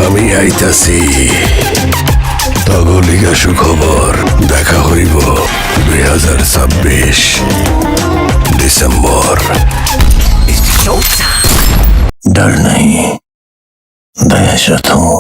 আমি আইতাছি তগলিকা সুখবর দেখা হইব 2026 ডিসেম্বর। डर नहीं दहशत हूँ।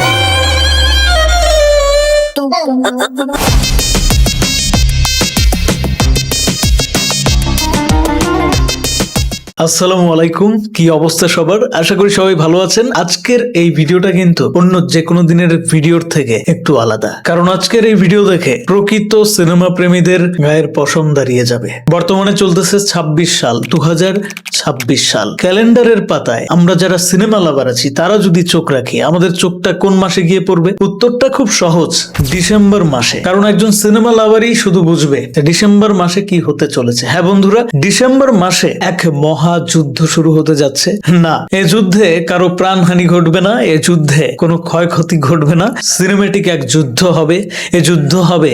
আসসালামু আলাইকুম, কি অবস্থা সবার? আশা করি সবাই ভালো আছেন। আজকের এই ভিডিওটা কিন্তু অন্য যে কোনো দিনের ভিডিওর থেকে একটু আলাদা, কারণ আজকের এই ভিডিও দেখে প্রকৃত সিনেমা প্রেমীদের গায়ের পশম দাঁড়িয়ে যাবে। বর্তমানে চলতেছে 26 সাল, 2026 সাল। ক্যালেন্ডারের পাতায় আমরা যারা সিনেমা লাভার আছি তারা যদি চোখ রাখি, আমাদের চোখটা কোন মাসে গিয়ে পড়বে? উত্তরটা খুব সহজ, ডিসেম্বর মাসে। কারণ একজন সিনেমা লাভারই শুধু বুঝবে ডিসেম্বর মাসে কি হতে চলেছে। হ্যাঁ বন্ধুরা, ডিসেম্বর মাসে এক মহা যুদ্ধ শুরু হতে যাচ্ছে। না, এ যুদ্ধে কারো প্রাণহানি ঘটবে না, এ যুদ্ধে কোনো ক্ষয়ক্ষতি ঘটবে না। সিনেমেটিক এক যুদ্ধ হবে। এ যুদ্ধ হবে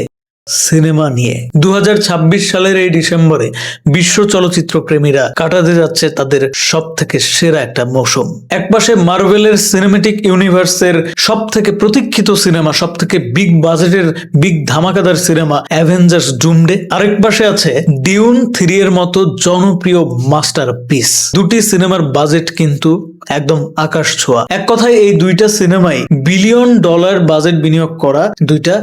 সিনেমা নিয়ে। 2026 সালের এই ডিসেম্বরে বিশ্ব চলচ্চিত্র প্রেমীরা কাটাতে যাচ্ছে তাদের সব থেকে সেরা একটা মৌসুম। একপাশে মার্ভেলের সিনেমেটিক ইউনিভার্সের সব থেকে প্রতীক্ষিত সিনেমা, সব থেকে বিগ বাজেটের বিগ ধামাকাদার সিনেমা অ্যাভেঞ্জার্স ডুমডে। আরেক পাশে আছে ডিউন 3 এর মতো জনপ্রিয় মাস্টার পিস। দুটি সিনেমার বাজেট কিন্তু একদম আকাশ ছোঁয়া। এক কথায় এই দুইটা সিনেমাই বিলিয়ন ডলার বাজেট বিনিয়োগ করা দুইটা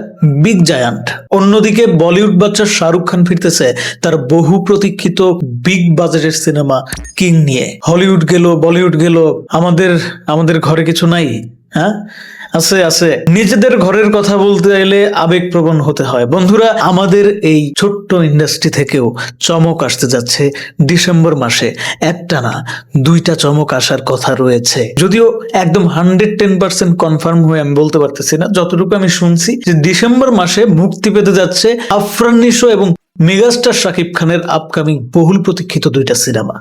বিগ জায়ান্ট। অন্যদিকে বলিউড বাচ্চা শাহরুখ খান ফিরতেছে তার বহু প্রতীক্ষিত বিগ বাজেটের সিনেমা কিং নিয়ে। হলিউড গেল, বলিউড গেল, আমাদের ঘরে কিছু নাই? হ্যাঁ, আছে আছে। নিজেদের ঘরের কথা বলতে এলে আবেগপ্রবণ হতে হয়। বন্ধুরা, আমাদের এই ছোট্ট ইন্ডাস্ট্রি থেকেও চমক আসতে যাচ্ছে ডিসেম্বর মাসে। একটা না, দুইটা চমক আসার কথা রয়েছে। যদিও একদম 110% কনফার্ম হয়ে আমি বলতে পারতেছি না, যতটুকু আমি শুনছি যে ডিসেম্বর মাসে মুক্তি পেতে যাচ্ছে আফরান নিশো এবং মেগাস্টার শাকিব খানের আপকামিং বহুল প্রতীক্ষিত দুইটা সিনেমা।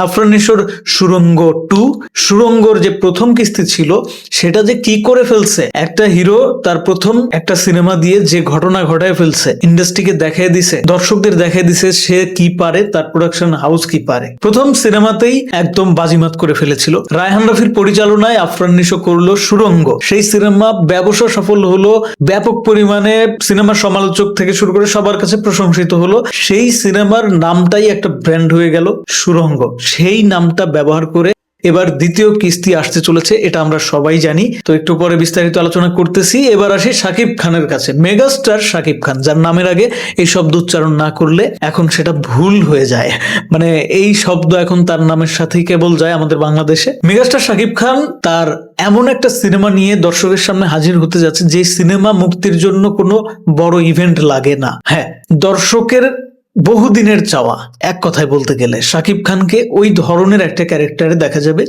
আফরান নিশোর সুড়ঙ্গ 2, সুড়ঙ্গর যে প্রথম কিস্তি ছিল সেটা যে কি করে ফেলছে, একটা হিরো তার প্রথম একটা সিনেমা দিয়ে যে ঘটনা ঘটায় ফেলছে, ইন্ডাস্ট্রিকে দেখাই দিছে, দর্শকদের দেখাই দিছে সে কি পারে, তার প্রোডাকশন হাউস কি পারে। প্রথম সিনেমাতেই একদম বাজিমাত করে ফেলেছিল। রায়হান রাফির পরিচালনায় আফরান নিশো করলো সুড়ঙ্গ। সেই সিনেমা ব্যবসা সফল হলো, ব্যাপক পরিমাণে সিনেমার সমালোচক থেকে শুরু করে সবার কাছে প্রশংসিত হলো। সেই সিনেমার নামটাই একটা ব্র্যান্ড হয়ে গেল সুড়ঙ্গ। সেই নামটা ব্যবহার করে এবার দ্বিতীয় কিস্তি আসতে চলেছে, এটা আমরা সবাই জানি। তো একটু পরে বিস্তারিত আলোচনা করতেছি। এবার আসি শাকিব খানের কাছে। মেগাস্টার শাকিব খান, যার নামের আগে এই শব্দ উচ্চারণ না করলে এখন সেটা ভুল হয়ে যায়, মানে এই শব্দ এখন তার নামের সাথেই কেবল যায় আমাদের বাংলাদেশে। মেগাস্টার শাকিব খান তার এমন একটা সিনেমা নিয়ে দর্শকের সামনে হাজির হতে যাচ্ছে যে সিনেমা মুক্তির জন্য কোনো বড় ইভেন্ট লাগে না। হ্যাঁ, দর্শকের বহুদিনের চাওয়া। এক কথায় বলতে গেলে শাকিব খানকে ওই ধরনের একটা ক্যারেক্টারে দেখা যাবে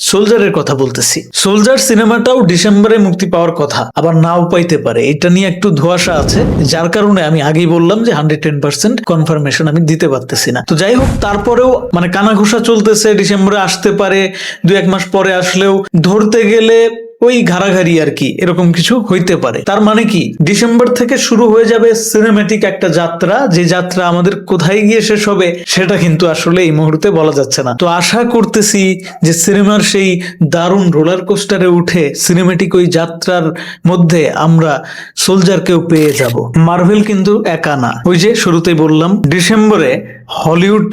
সোলজারের কথা বলতেছি। সোলজার সিনেমাটাও ডিসেম্বরে মুক্তি পাওয়ার কথা, আবার নাও পাইতে পারে। এটা নিয়ে একটু ধোঁয়াশা আছে, যার কারণে আমি আগেই বললাম যে 110% কনফার্মেশন আমি দিতে পারতেছি না। তো যাই হোক, তারপরেও মানে কানাঘুষা চলতেছে, ডিসেম্বরে আসতে পারে, 2-1 মাস পরে আসলেও ধরতে গেলে ওই ঘাড়াঘাড়ি আর কি, এরকম কিছু হইতে পারে। তার মানে কি, ডিসেম্বর থেকে শুরু হয়ে যাবে সিনেমেটিক একটা যাত্রা, যে যাত্রা আমাদের কোথায় গিয়ে শেষ হবে সেটা কিন্তু আসলে এই মুহূর্তে বলা যাচ্ছে না। তো আশা করতেছি যে সিনেমার সেই দারুণ রোলার কোস্টারে উঠে সিনেমেটিক ওই যাত্রার মধ্যে আমরা সোলজারকেও পেয়ে যাব। মার্ভেল কিন্তু একা না। ওই যে শুরুতেই বললাম, ডিসেম্বরে হলিউড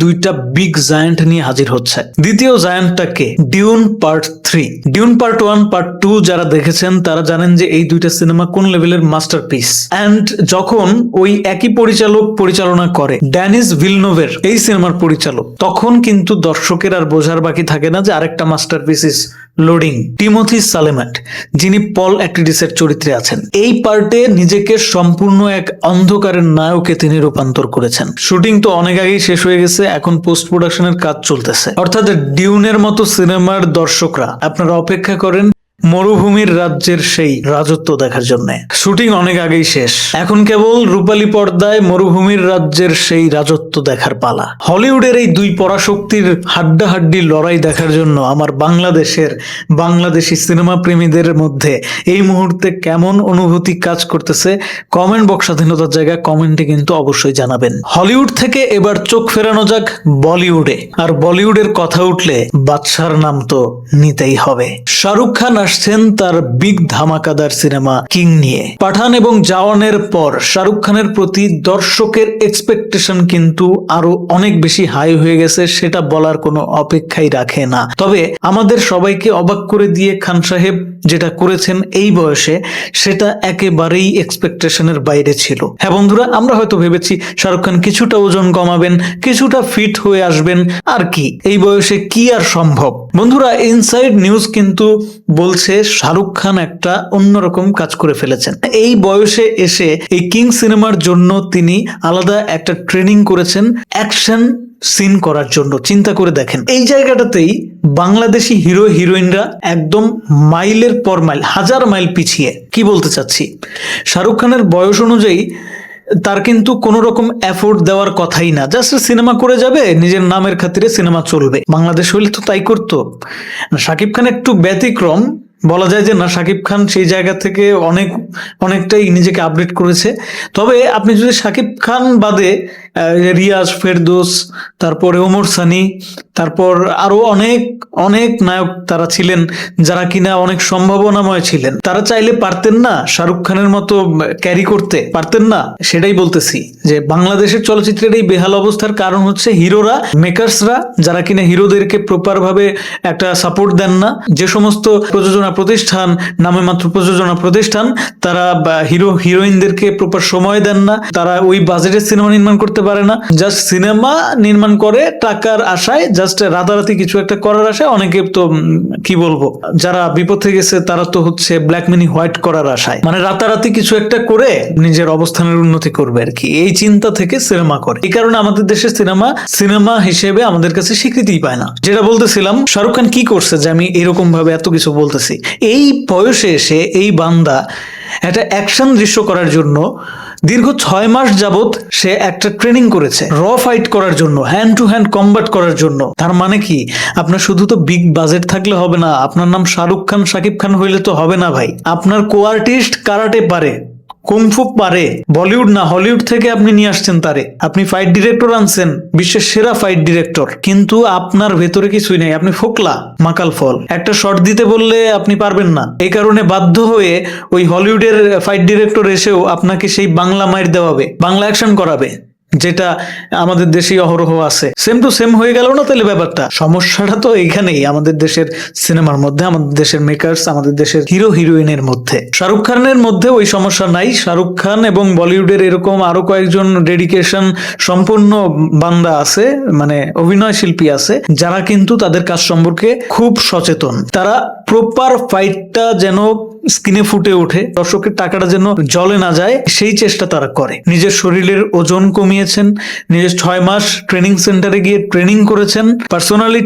দুইটা বিগ জায়ান্ট নিয়ে হাজির হচ্ছে। দ্বিতীয় জায়ান্টটাকে Dune part 3, Dune part 1, part 2 যারা দেখেছেন তারা জানেন যে এই দুইটা সিনেমা কোন লেভেলের মাস্টারপিস। এন্ড যখন ওই একই পরিচালক পরিচালনা করে, ড্যানিস ভিলনোভের এই সিনেমার পরিচালক, তখন কিন্তু দর্শকের আর বোঝার বাকি থাকে না যে আরেকটা মাস্টারপিস ইজ লোডিং। টিমোথি সালেমেট, যিনি পল অ্যাট্রিডিসের চরিত্রে আছেন, এই পার্টে নিজেকে সম্পূর্ণ এক অন্ধকারের নায়কে তিনি রূপান্তর করেছেন। শুটিং তো অনেক আগেই শেষ হয়ে গেছে, এখন পোস্ট প্রোডাকশনের কাজ চলতেছে। অর্থাৎ ডিউনের মতো সিনেমার দর্শকরা আপনারা অপেক্ষা করেন মরুভূমির রাজ্যের সেই রাজত্ব দেখার জন্য। শুটিং অনেক আগেই শেষ, এখন কেবল রূপালী পর্দায় মরুভূমির রাজ্যের সেই রাজত্ব দেখার পালা। হলিউডের এই দুই পরাশক্তির হাড্ডাহাড্ডি লড়াই দেখার জন্য আমার বাংলাদেশি সিনেমা প্রেমীদের মধ্যে এই মুহূর্তে কেমন অনুভূতি কাজ করতেছে কমেন্ট বক্স স্বাধীনতার জায়গা কমেন্টে কিন্তু অবশ্যই জানাবেন। হলিউড থেকে এবার চোখ ফেরানো যাক বলিউডে। আর বলিউডের কথা উঠলে বাদশার নাম তো নিতেই হবে। শাহরুখ খান আসছেন তার বিগ ধামাকাদার সিনেমা কিং নিয়ে। পাঠান এবং জওয়ানের পর শাহরুখ খানের প্রতি দর্শকের এক্সপেকটেশন কিন্তু আরো অনেক বেশি হাই হয়ে গেছে, সেটা বলার কোনো অপেক্ষাই রাখে না। তবে আমাদের সবাইকে অবাক করে দিয়ে খান সাহেব যেটা করেছেন এই বয়সে, সেটা একেবারেই এক্সপেকটেশনের বাইরে ছিল। হ্যাঁ বন্ধুরা, আমরা হয়তো ভেবেছি শাহরুখ খান কিছুটা ওজন কমাবেন, কিছুটা ফিট হয়ে আসবেন, আর কি এই বয়সে কি আর সম্ভব। বন্ধুরা, ইনসাইড নিউজ কিন্তু বলছে শাহরুখ খান একটা অন্যরকম কাজ করে ফেলেছেন। এই বয়সে এসে এই কিং সিনেমার জন্য তিনি আলাদা একটা ট্রেনিং করেছেন অ্যাকশন সিন করার জন্য। চিন্তা করে দেখেন, এই জায়গাটাতেই বাংলাদেশি হিরো হিরোইনরা একদম মাইলের পর মাইল, হাজার মাইল পিছিয়ে। কি বলতে চাচ্ছি, শাহরুখ খানের বয়স অনুযায়ী তার কিন্তু কোনো রকম এফোর্ট দেওয়ার কথাই না, জাস্ট সিনেমা করে যাবে, নিজের নামের খাতিরে সিনেমা চলবে। বাংলাদেশ হইলে তো তাই করতো। শাকিব খান একটু ব্যতিক্রম, বলা যায় যে না, শাকিব খান সেই জায়গা থেকে অনেকটাই নিজেকে আপডেট করেছে। তবে আপনি যদি শাকিব খান বাদে রিয়াজ, ফেরদৌস, তারপরে ওমর সানি, তারপর আরো অনেক নায়ক তারা ছিলেন যারা কিনা অনেক সম্ভাবনাময় ছিলেন, তারা চাইলে পারতেন না শাহরুখ খানের মতো ক্যারি করতে? পারতেন না? সেটাই বলতেছি যে বাংলাদেশের চলচ্চিত্রের এই বেহাল অবস্থার কারণ হচ্ছে হিরোরা, মেকার্সরা যারা কিনা হিরোদেরকে প্রপার ভাবে একটা সাপোর্ট দেন না। যে সমস্ত প্রযোজনা প্রতিষ্ঠান, নামে মাত্র প্রযোজনা প্রতিষ্ঠান, তারা হিরো হিরোইনদেরকে প্রপার সময় দেন না, তারা ওই বাজেটের সিনেমা নির্মাণ করতে পারে না, জাস্ট সিনেমা নির্মাণ করে টাকার আশায়, জাস্ট রাতারাতি কিছু একটা করার আশায়। অনেকে তো কি বলবো, যারা বিপথে গেছে তারা তো হচ্ছে ব্ল্যাক মানি হোয়াইট করার আশায়, মানে রাতারাতি কিছু একটা করে নিজের অবস্থানের উন্নতি করবে আর কি, এই চিন্তা থেকে সিনেমা করে। এই কারণে আমাদের দেশের সিনেমা হিসেবে আমাদের কাছে স্বীকৃতিই পায় না। যেটা বলতেছিলাম, শাহরুখ খান কি করছে যে আমি এরকম ভাবে এত কিছু বলতেছি। এই বয়সে এসে এই বান্দা একটা অ্যাকশন দৃশ্য করার জন্য দীর্ঘ 6 মাস যাবত সে একটা ট্রেনিং করেছে র ফাইট করার জন্য, হ্যান্ড টু হ্যান্ড কম্বাট করার জন্য। তার মানে কি, আপনার শুধু তো বিগ বাজেট থাকলে হবে না, আপনার নাম শাহরুখ খান, শাকিব খান হইলে তো হবে না ভাই। আপনার কো আর্টিস্ট কারাটে পারে, কুংফু পারে, বলিউড না হলিউড থেকে আপনি নিয়ে আসছেন তারে। আপনি ফাইট ডিরেক্টর আনছেন, বিশ্বের সেরা ফাইট ডিরেক্টর, কিন্তু আপনার ভেতরে কিছুই নেই। আপনি ফোকলা, মাকাল ফল। একটা শট দিতে বললে আপনি পারবেন না। এই কারণে বাধ্য হয়ে ওই হলিউডের ফাইট ডিরেক্টর এসেও আপনাকে সেই বাংলা মাইর দেওয়াবে, বাংলা অ্যাকশন করাবে, যেটা আমাদের দেশেই অহরহ আছে। সেম টু সেম হয়ে গেল না তাহলে ব্যাপারটা? সমস্যাটা তো এখানেই, আমাদের দেশের সিনেমার মধ্যে, আমাদের দেশের মেকার্স, আমাদের দেশের হিরো হিরোইনের মধ্যে। শাহরুখ খানের মধ্যে ওই সমস্যা নাই। শাহরুখ খান এবং বলিউডের এরকম আরো কয়েকজন ডেডিকেশন সম্পন্ন বান্দা আছে, মানে অভিনয় শিল্পী আছে, যারা কিন্তু তাদের কাজ সম্পর্কে খুব সচেতন। তারা প্রপার ফাইটটা যেন স্ক্রিনে ফুটে ওঠে, দর্শকের টাকাটা যেন জলে না যায়, সেই চেষ্টা তারা করে। নিজের শরীরের ওজন কমিয়েছেন, নিজের 6 মাস ট্রেনিং সেন্টারে গিয়ে ট্রেনিং করেছেন, পার্সোনালি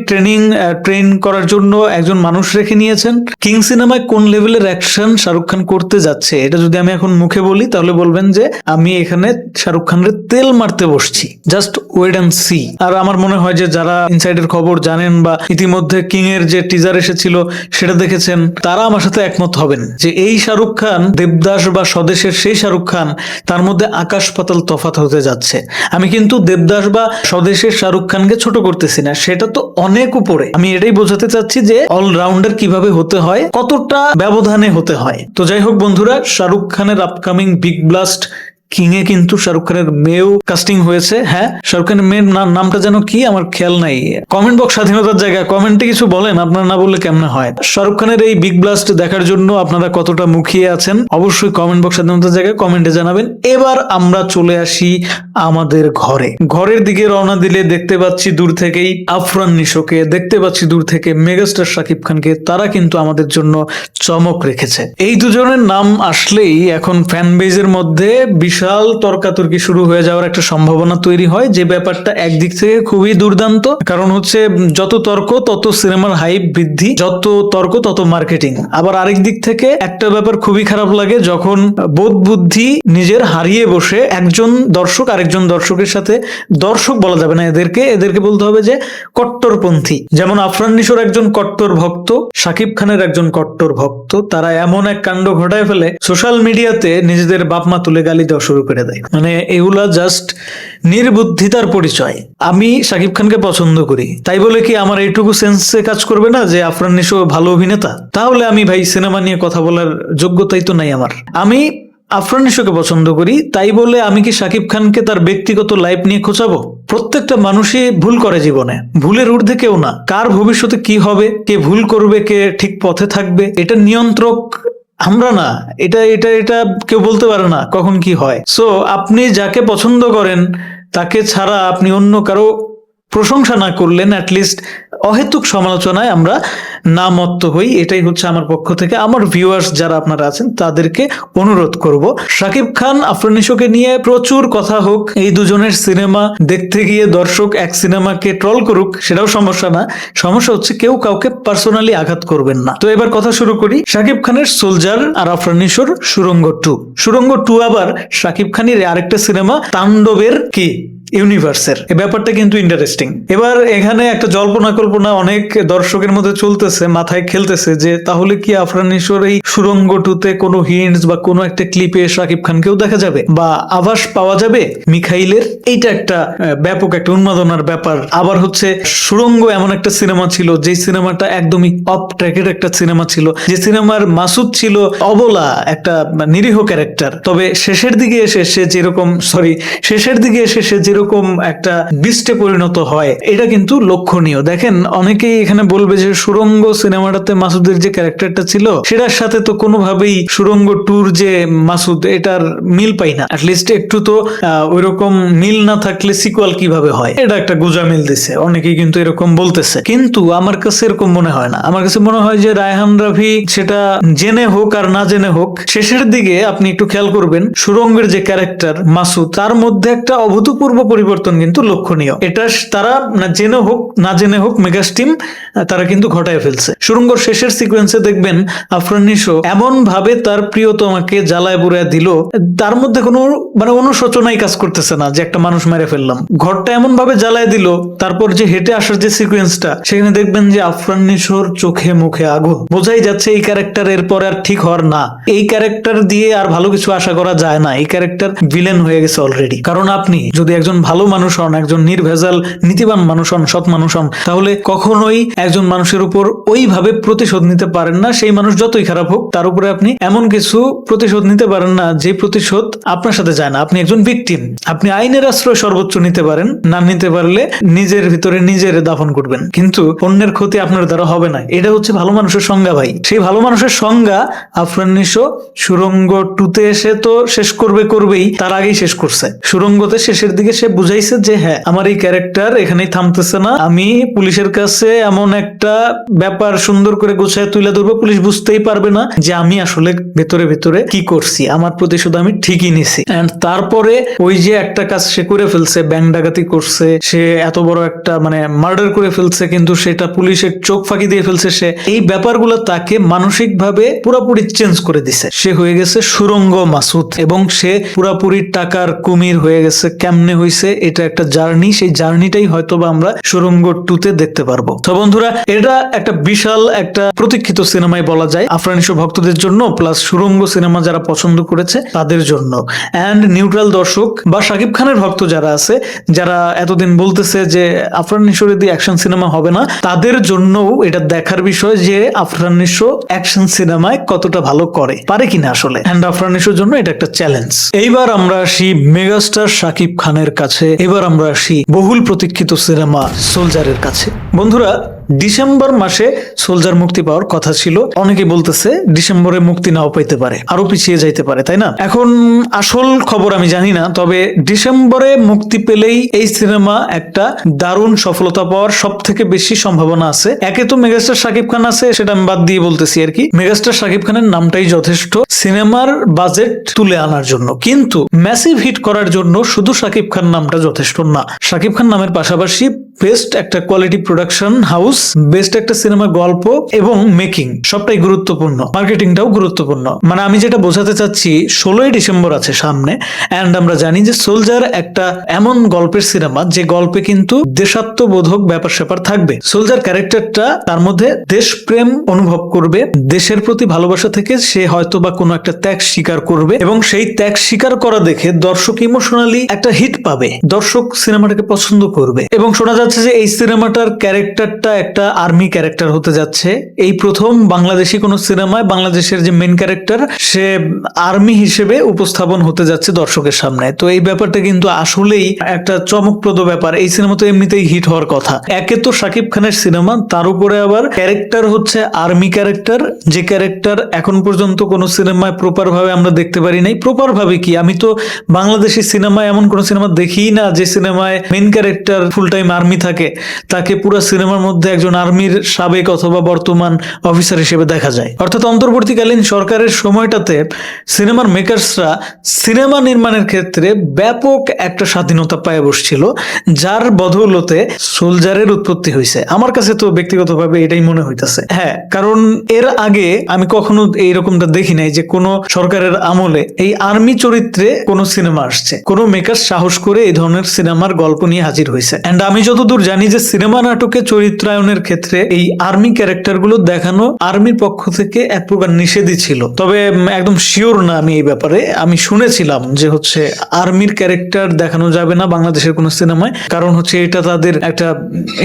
ট্রেন করার জন্য একজন মানুষ রেখে নিয়েছেন। কিং সিনেমায় কোন লেভেলের অ্যাকশন শাহরুখ খান করতে যাচ্ছে, এটা যদি আমি এখন মুখে বলি তাহলে বলবেন যে আমি এখানে শাহরুখ খানের তেল মারতে বসছি। Just wait and see. আর আমার মনে হয় যে যারা ইনসাইডের খবর জানেন বা ইতিমধ্যে কিং এর যে টিজার এসেছিল সেটা দেখেছেন, তারা আমার সাথে একমত হবেন যে এই শাহরুখ খান, দেবদাস বা স্বদেশের সেই শাহরুখ খান, তার মধ্যে আকাশ পাতাল তফাৎ হতে যাচ্ছে। আমি কিন্তু দেবদাস বা স্বদেশের শাহরুখ খানকে ছোট করতেছি না, সেটা তো অনেক উপরে। আমি এটাই বোঝাতে চাচ্ছি যে অলরাউন্ডার কিভাবে হতে হয়, কতটা ব্যবধানে হতে হয়। তো যাই হোক বন্ধুরা, শাহরুখ খানের আপকামিং বিগ ব্লাস্ট কিং এ কিন্তু শাহরুখ খানের মেয়েও কাস্টিং হয়েছে। হ্যাঁ, শাহরুখ খানের মেয়ের নামটা যেন কি, আমার খেয়াল নাই। কমেন্ট বক্স স্বাধীনতার জায়গা, কমেন্টে কিছু বলেন, আপনারা না বললে কেমনে হয়। শাহরুখ খানের এই বিগ ব্লাস্ট দেখার জন্য আপনারা কতটা মুখিয়ে আছেন অবশ্যই কমেন্ট বক্স স্বাধীনতার জায়গায় কমেন্টে জানাবেন। এবার আমরা চলে আসি আমাদের ঘরের দিকে রওনা দিলে দেখতে পাচ্ছি দূর থেকেই আফরান নিশোকে, দেখতে পাচ্ছি দূর থেকে মেগাস্টার শাকিব খানকে। তারা কিন্তু আমাদের জন্য চমক রেখেছে। এই দুজনের নাম আসলেই এখন ফ্যান বেজের মধ্যে বিশাল তর্কাতর্কি শুরু হয়ে যাওয়ার একটা সম্ভাবনা তৈরি হয়, যে ব্যাপারটা একদিক থেকে খুবই দুর্দান্ত। কারণ হচ্ছে যত তর্ক তত সিনেমার হাইপ বৃদ্ধি, যত তর্ক তত মার্কেটিং। আবার আরেক দিক থেকে একটা ব্যাপার খুবই খারাপ লাগে, যখন বোধ বুদ্ধি নিজের হারিয়ে বসে একজন দর্শক আরেকজন দর্শকের সাথে, দর্শক বলা যাবে না এদেরকে বলতে হবে যে কট্টরপন্থী। যেমন আফরান নিশোর একজন কট্টর ভক্ত, শাকিব খানের একজন কট্টর ভক্ত, তারা এমন এক কাণ্ড ঘটায় ফেলে সোশ্যাল মিডিয়াতে নিজেদের বাপ মা তুলে গালি দেওয়া শুরু করে দেয়। মানে এগুলা জাস্ট নির্বুদ্ধিতার পরিচয়। আমি শাকিব খানকে পছন্দ করি, তাই বলে কি আমার এইটুকু সেন্সে কাজ করবে না যে আফরান নিশো ভালো অভিনেতা? তাহলে আমি ভাই সিনেমা নিয়ে কথা বলার যোগ্যতাই তো নাই আমার। আমি আফরান নিশোকে পছন্দ করি, তাই বলে আমি কি শাকিব খানকে তার ব্যক্তিগত লাইফ নিয়ে খোঁচাবো? প্রত্যেকটা মানুষই ভুল করে জীবনে, ভুলের ঊর্ধ্বে কেউ না। কার ভবিষ্যতে কি হবে, কে ভুল করবে, কে ঠিক পথে থাকবে, এটা নিয়ন্ত্রক আমরা না। এটা এটা এটা কেউ বলতে পারে না কখন কি হয়। সো আপনি যাকে পছন্দ করেন তাকে ছাড়া আপনি অন্য কারো প্রশংসা না করলেন অ্যাটলিস্ট অহেতুক সমালোচনায় আমরা না মত্ত হই। এটাই হচ্ছে আমার পক্ষ থেকে আমার ভিউয়ার্স যারা আপনারা আছেন তাদেরকে অনুরোধ করব। শাকিব খান আফরান নিশোকে নিয়ে প্রচুর কথা হোক, এই দুজনের সিনেমা দেখতে গিয়ে দর্শক এক সিনেমাকে ট্রল করুক, সেটাও সমস্যা না। সমস্যা হচ্ছে কেউ কাউকে পার্সোনালি আঘাত করবেন না। তো এবার কথা শুরু করি শাকিব খানের সোলজার আর আফরান নিশোর সুড়ঙ্গ 2। সুড়ঙ্গ 2 আবার শাকিব খানের আরেকটা সিনেমা তাণ্ডবের কি ইউনিভার্সের। এই ব্যাপারটা কিন্তু ইন্টারেস্টিং। এবার এখানে একটা জল্পনা কল্পনা অনেক দর্শকের মধ্যে চলতেছে, মাথায় খেলতেছে যে তাহলে কি আফরান নিশোর এই সুড়ঙ্গ 2-তে কোনো হিন্টস বা কোনো একটা ক্লিপে শাকিব খানকেও দেখা যাবে বা আভাস পাওয়া যাবে মিখাইলের? এইটা একটা ব্যাপক একটা উন্মাদনার ব্যাপার। আবার হচ্ছে সুড়ঙ্গ এমন একটা সিনেমা ছিল যে সিনেমাটা একদমই অফ ট্র্যাকের একটা সিনেমা ছিল, যে সিনেমার মাসুদ ছিল অবলা একটা নিরীহ ক্যারেক্টার। তবে শেষের দিকে এসে সে যেরকম একটা বিস্টে পরিণত হয়, এটা কিন্তু লক্ষণীয়। দেখেন অনেকেই এখানে বলবে যে সুড়ঙ্গ সিনেমাটাতে মাসুদের যে ক্যারেক্টারটা ছিল সেটার সাথে তো কোনোভাবেই সুড়ঙ্গ 2-র যে মাসুদ এটার মিল পাই না। অ্যাটলিস্ট একটু তো ওইরকম মিল না থাকলে সিকুয়াল কিভাবে হয়? এটা একটা গুজামিল দিছে, অনেকেই কিন্তু এরকম বলতেছে। কিন্তু আমার কাছে এরকম মনে হয় না। আমার কাছে মনে হয় যে রায়হান রাফি সেটা জেনে হোক আর না জেনে হোক, শেষের দিকে আপনি একটু খেয়াল করবেন সুড়ঙ্গের যে ক্যারেক্টার মাসুদ, তার মধ্যে একটা অভূতপূর্ব পরিবর্তন কিন্তু লক্ষণীয়। এটা তারা না জেনে হোক না জেনে হোক মেগাস টিম তারা কিন্তু ঘটায় ফেলছে। সুড়ঙ্গর শেষের সিকোয়েন্সে দেখবেন আফরান নিশো এমন ভাবে তার প্রিয়তমাকে জ্বালায় বুড়ায় দিল, তার মধ্যে কোনো মানে অনুশোচনাই কাজ করতেছে না যে একটা মানুষ মেরে ফেললাম। ঘরটা এমন ভাবে জ্বালায় দিল, তারপর যে হেঁটে আসার যে সিকোয়েন্সটা, সেখানে দেখবেন যে আফরান নিশোর চোখে মুখে আগুন। বোঝাই যাচ্ছে এই ক্যারেক্টার এরপরে আর ঠিক হওয়ার না। এই ক্যারেক্টার দিয়ে আর ভালো কিছু আশা করা যায় না। এই ক্যারেক্টার ভিলেন হয়ে গেছে অলরেডি। কারণ আপনি যদি একজন ভালো মানুষ হন, একজন নির্ভেজাল নীতিবান মানুষ হন, সৎ মানুষ হন, তাহলে কখনোই একজন মানুষের উপর ওইভাবে প্রতিশোধ নিতে পারেন না। সেই মানুষ যতই খারাপ হোক তার উপরে আপনি এমন কিছু প্রতিশোধ নিতে পারেন না যে প্রতিশোধ আপনার সাথে যায় না। আপনি একজন ভিকটিম, আপনি আইনের আশ্রয় সর্বোচ্চ নিতে পারেন, না নিতে পারলে নিজের ভিতরে নিজের দাফন করবেন, কিন্তু অন্যের ক্ষতি আপনার দ্বারা হবে না। এটা হচ্ছে ভালো মানুষের সংজ্ঞা ভাই। সেই ভালো মানুষের সংজ্ঞা আফরান নিশো সুড়ঙ্গ 2-তে এসে তো শেষ করবেই, তার আগেই শেষ করছে। সুড়ঙ্গতে শেষের দিকে সে বুঝাইছে যে হ্যাঁ, আমার এই ক্যারেক্টার এখানেই থামতেছে না, আমি পুলিশের কাছে এমন একটা ব্যাপার সুন্দর করে গোছায় তুলে ধরবো, পুলিশ বুঝতেই পারবে না যে আমি আসলে ভেতরে ভেতরে কি করছি, আমার প্রতিশোধ আমি ঠিকই নিছি। এন্ড তারপরে ওই যে একটা কাজ সে করে ফেলছে, ব্যাংক ডাকাতি করছে, সে এত বড় একটা মানে মার্ডার করে ফেলছে, কিন্তু সেটা পুলিশের চোখ ফাঁকি দিয়ে ফেলছে সে। এই ব্যাপারগুলো তাকে মানসিকভাবে পুরোপুরি চেঞ্জ করে দিছে। সে হয়ে গেছে সুড়ঙ্গ মাসুদ এবং সে পুরোপুরি টাকার কুমির হয়ে গেছে। কেমনে হইছে? এটা একটা জার্নি, সেই জার্নিটাই হয়তো বা আমরা সুড়ঙ্গ 2-তে দেখতে পারবো। তো বন্ধুরা, এটা একটা বিশাল একটা প্রতীক্ষিত সিনেমাই বলা যায় আফরান নিশো ভক্তদের জন্য, প্লাস সুড়ঙ্গ সিনেমা যারা পছন্দ করেছে তাদের জন্য। এন্ড নিউট্রাল দর্শক বা শাকিব খানের ভক্ত যারা আছে, যারা এতদিন বলতেছে যে আফরান নিশোর দিয়ে অ্যাকশন সিনেমা হবে না, তাদের জন্যও এটা দেখার বিষয় যে আফরান নিশো অ্যাকশন সিনেমায় কতটা ভালো পারে কিনা আসলে। এন্ড আফরান নিশোর জন্য এটা একটা চ্যালেঞ্জ। এইবার আমরা আসি মেগাস্টার শাকিব খানের কাছে, এবার আমরা আসি বহুল প্রতীক্ষিত সিনেমা সোলজারের কাছে। বন্ধুরা, ডিসেম্বর মাসে সোলজার মুক্তি পাওয়ার কথা ছিল, অনেকে বলতেছে ডিসেম্বরে মুক্তি নাও পেতে পারে, আরো পিছিয়ে যাইতে পারে, তাই না? এখন আসল খবর আমি জানি না, তবে ডিসেম্বরে মুক্তি পেলেই এই সিনেমা একটা দারুণ সফলতা পাওয়ার সব থেকে বেশি সম্ভাবনা আছে। একে তো মেগাস্টার শাকিব খান আছে, সেটা আমি বাদ দিয়ে বলতেছি আর কি। মেগাস্টার শাকিব খানের নামটাই যথেষ্ট সিনেমার বাজেট তুলে আনার জন্য, কিন্তু ম্যাসিভ হিট করার জন্য শুধু শাকিব খান নামটা যথেষ্ট না। শাকিব খান নামের পাশাপাশি বেস্ট একটা কোয়ালিটি প্রোডাকশন হাউস, বেস্ট একটা সিনেমা গল্প এবং মেকিং সবটাই গুরুত্বপূর্ণ, মার্কেটিংটাও গুরুত্বপূর্ণ। মানে আমি যেটা বোঝাতে চাচ্ছি, 16ই ডিসেম্বর আছে সামনে, এন্ড আমরা জানি যে সোলজার একটা এমন গল্পের সিনেমা যে গল্পে কিন্তু দেশাত্মবোধক ব্যাপার স্যাপার থাকবে। সোলজার ক্যারেক্টারটা তার মধ্যে দেশপ্রেম অনুভব করবে, দেশের প্রতি ভালোবাসা থেকে সে হয়তো বা কোনো একটা ত্যাগ স্বীকার করবে, এবং সেই ত্যাগ স্বীকার করা দেখে দর্শক ইমোশনালি একটা হিট পাবে, দর্শক সিনেমাটাকে পছন্দ করবে। এবং শোনা যাচ্ছে যে এই সিনেমাটার ক্যারেক্টারটা একটা আর্মি ক্যারেক্টার হতে যাচ্ছে। এই প্রথম বাংলাদেশি কোন সিনেমায় বাংলাদেশের যে মেন ক্যারেক্টার সে আর্মি হিসেবে উপস্থাপন হতে যাচ্ছে দর্শকের সামনে। তো এই ব্যাপারটা কিন্তু আসলেই একটা চমকপ্রদ ব্যাপার। এই সিনেমা তো এমনিতেই হিট হওয়ার কথা। একে তো শাকিব খানের সিনেমা, তার উপরে আবার ক্যারেক্টার হচ্ছে আর্মি ক্যারেক্টার, যে ক্যারেক্টার এখন পর্যন্ত কোন সিনেমায় প্রপার ভাবে আমরা দেখতে পারি নাই। প্রপার ভাবে কি, আমি তো বাংলাদেশি সিনেমায় এমন কোন সিনেমা দেখি না যে সিনেমায় main character full time army থাকে, তাকে পুরো সিনেমার মধ্যে একজন আর্মির সাবেক অথবা বর্তমান অফিসার হিসেবে দেখা যায়। অর্থাৎ অন্তর্বর্তীকালীন সরকারের সময়টাতে সিনেমার মেকার্সরা সিনেমা নির্মাণের ক্ষেত্রে ব্যাপক একটা স্বাধীনতা পায় বসছিল, যার বদৌলতে সোলজারের উৎপত্তি হয়েছে। আমার কাছে তো ব্যক্তিগতভাবে এটাই মনে হইতেছে। হ্যাঁ, কারণ এর আগে আমি কখনো এইরকমটা দেখি নাই যে কোনো সরকারের আমলে এই আর্মি চরিত্রে কোনো সিনেমা আসছে, কোনো মেকার সাহস করে এই ধরনের সিনেমার গল্প নিয়ে হাজির হয়েছে। এন্ড আমি যতদূর জানি যে সিনেমা নাটকে চরিত্রায়নের ক্ষেত্রে এই আর্মি ক্যারেক্টার গুলো দেখানো আর্মির পক্ষ থেকে এক প্রকার নিষেধই ছিল। তবে একদম শিওর না আমি এই ব্যাপারে, আমি শুনেছিলাম যে হচ্ছে আর্মির ক্যারেক্টার দেখানো যাবে না বাংলাদেশের কোনো সিনেমায়, কারণ হচ্ছে এটা তাদের একটা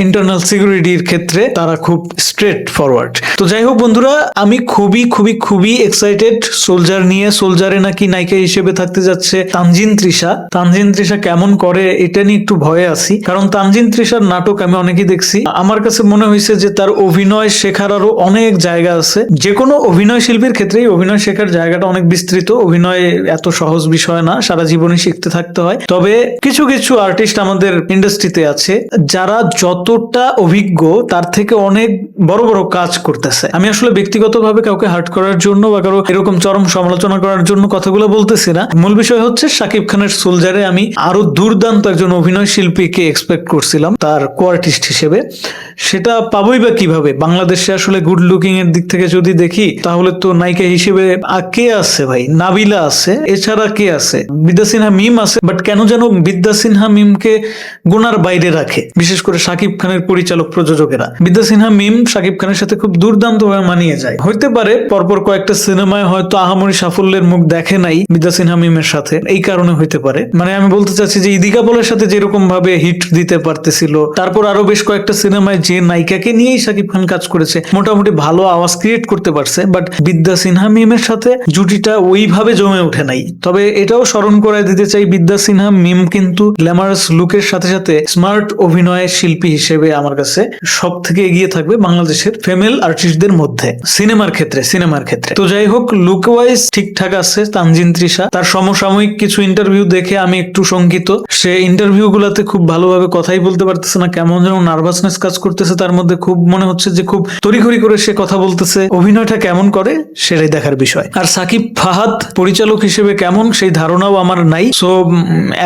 ইন্টারনাল সিকিউরিটির ক্ষেত্রে তারা খুব স্ট্রেট ফরওয়ার্ড। তো যাই হোক বন্ধুরা, আমি খুবই খুবই খুবই এক্সাইটেড সোলজার নিয়ে। সোলজারে নাকি নায়িকা হিসেবে থাকতে যাচ্ছে তানজিন তৃষা। তানজিন তৃষা কেমন করে এটা নিয়ে একটু ভয়ে আছি, কারণ তানজিন তৃষার নাটক আমি অনেকই দেখছি। আমার কাছে মনে হয়েছে যে তার অভিনয় শেখার আরো অনেক জায়গা আছে। যে কোনো অভিনয় শিল্পীর ক্ষেত্রেই অভিনয় শেখার জায়গাটা অনেক বিস্তৃত। অভিনয় এত সহজ বিষয় না, সারা জীবনই শিখতে থাকতে হয়। তবে কিছু কিছু আর্টিস্ট আমাদের ইন্ডাস্ট্রিতে আছে যারা যতটা অভিজ্ঞ তার থেকে অনেক বড় বড় কাজ করতেছে। আমি আসলে ব্যক্তিগতভাবে কাউকে হার্ট করার জন্য বা কারো এরকম চরম সমালোচনা করার জন্য কথাগুলো বলতেছি না। মূল বিষয় হচ্ছে শাকিব খানের সোলজারে আমি আরো দুর্দান্ত একজন অভিনয় শিল্পীকে এক্সপেক্ট করছিলাম তার কোয়ার্টিস্ট হিসেবে। সেটা পাবোই বা কিভাবে? বাংলাদেশে আসলে গুড লুকিং এর দিক থেকে যদি দেখি তাহলে তো নায়িকা হিসেবে কে আছে ভাই? নাবিলা আছে, এছাড়া কে আছে? বিদ্যা সিনহা মিম আছে, বাট কেন যেন বিদ্যা সিনহা মিমকে গুনার বাইরে রাখে, বিশেষ করে শাকিব খানের পরিচালক প্রযোজকেরা। বিদ্যা সিনহা মিম শাকিব খানের সাথে খুব দুর্দান্ত ভাবে মানিয়ে যায়। হইতে পারে পরপর কয়েকটা সিনেমায় হয়তো আহামরি সাফল্যের মুখ দেখে নাই বিদ্যা সিনহা মিমের সাথে, এই কারণে হইতে পারে। মানে আমি বলতে চাচ্ছি যে ইদিকা পলের সাথে যেরকম ভাবে হিট দিতে পারতেছিল, তারপর আরো বেশ কয়েকটা সিনেমায় যে নায়িকাকে নিয়েই শাকিব খান কাজ করেছে মোটামুটি ভালো আওয়াজ ক্রিয়েট করতে পারছে, বাট বিদ্যা সিনহা মিমের সাথে জুটিটা ওইভাবে জমে ওঠে নাই। তবে এটাও স্মরণ করায় দিতে চাই, বিদ্যা সিনহা মিম কিন্তু গ্ল্যামারাস লুকের সাথে সাথে স্মার্ট অভিনয় শিল্পী হিসেবে আমার কাছে সব থেকে এগিয়ে থাকবে বাংলাদেশের ফিমেল আর্টিস্টদের মধ্যে সিনেমার ক্ষেত্রে। তো যাই হোক, লুক ওয়াইজ ঠিকঠাক আছে তানজিন তৃষা। তার সমসাময়িক কিছু ইন্টারভিউ দেখে আমি একটু শঙ্কিত। সে ইন্টারভিউ গুলাতে খুব ভালোভাবে কথাই বলতে পারতেছে না, কেমন যেন নার্ভাসনেস কাজ করতেছে তার মধ্যে। খুব মনে হচ্ছে যে খুব তড়িঘড়ি করে সে কথা বলতেছে। অভিনয়টা কেমন করে সেটাই দেখার বিষয়। আর সাকিব ফাহাদ পরিচালক হিসেবে কেমন সেই ধারণাও আমার নাই। সো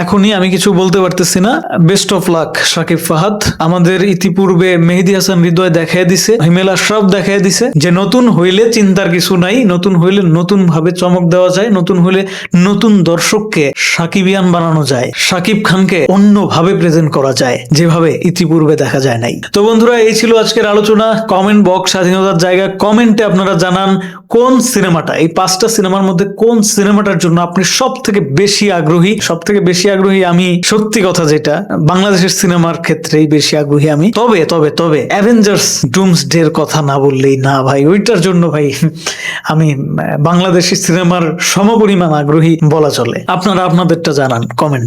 এখনই আমি কিছু বলতে পারতেছি না। Best of luck Sakib Fahad. আমাদের ইতিপূর্বে মেহেদী হাসান হৃদয় দেখায় দিছে, হিমেল আশরাফ দেখায় দিছে যে নতুন হইলে চিন্তার কিছু নাই, নতুন হইলে নতুন ভাবে চমক দেওয়া যায়, নতুন হইলে নতুন দর্শককে সাকিবিয়ান বানানো যায়, সাকিব খানকে অন্যভাবে প্রেজেন্ট করা যায় যেভাবে ইতিপূর্বে দেখা যায় নাই। তো বন্ধুরা, এই ছিল আজকের আলোচনা। কমেন্ট বক্স স্বাধীনতার জায়গা। কমেন্টে আপনারা জানান কোন সিনেমাটা, এই 5টা সিনেমার মধ্যে কোন সিনেমাটার জন্য আপনি সব থেকে বেশি আগ্রহী। আমি সত্যি কথা যেটা, বাংলাদেশের সিনেমার ক্ষেত্রেই বেশি আগ্রহী আমি। তবে অ্যাভেঞ্জার্স ডুমসডে এর কথা না বললেই না ভাই, ওইটার জন্য ভাই আমি বাংলাদেশি সিনেমার সমপরিমাণ আগ্রহী বলা চলে। আপনারা আপনাদেরটা জানান কমেন্টে।